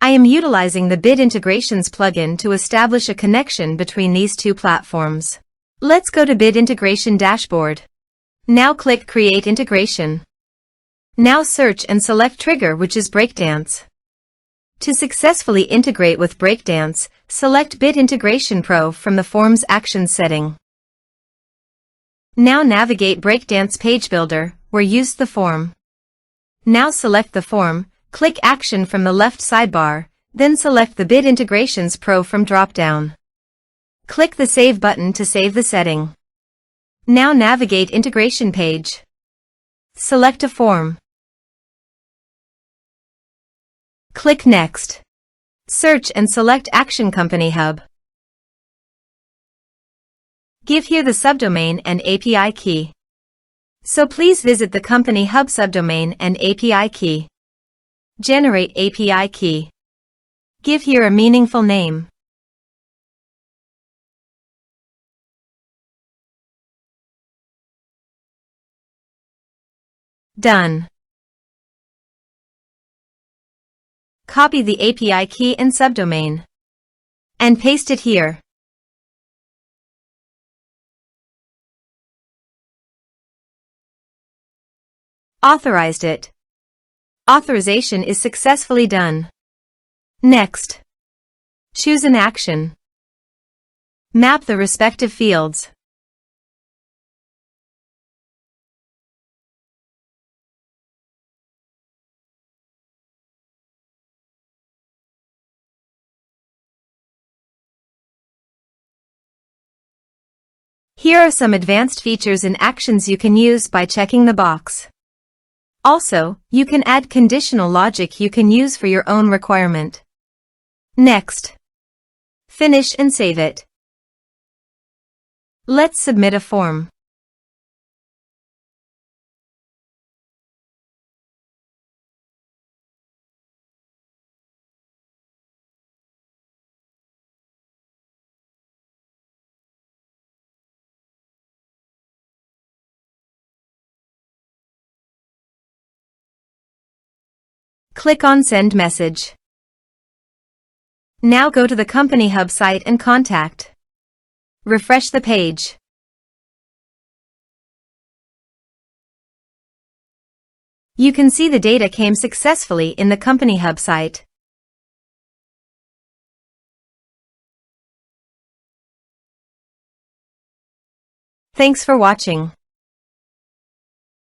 I am utilizing the Bit Integrations plugin to establish a connection between these two platforms. Let's go to Bit Integration Dashboard. Now click Create Integration. Now search and select trigger, which is Breakdance. To successfully integrate with Breakdance, select Bit Integration Pro from the Forms Actions setting. Now navigate Breakdance Page Builder, where use the form. Now select the form, click Action from the left sidebar, then select the Bit Integrations Pro from drop-down. Click the Save button to save the setting. Now navigate Integration Page. Select a form. Click Next. Search and select Action CompanyHub. Give here the subdomain and API key. So please visit the CompanyHub subdomain and API key. Generate API key. Give here a meaningful name. Done. Copy the API key and subdomain. And paste it here. Authorized it. Authorization is successfully done. Next. Choose an action. Map the respective fields. Here are some advanced features and actions you can use by checking the box. Also, you can add conditional logic you can use for your own requirement. Next. Finish and save it. Let's submit a form. Click on Send Message. Now go to the CompanyHub site and contact. Refresh the page. You can see the data came successfully in the CompanyHub site. Thanks for watching.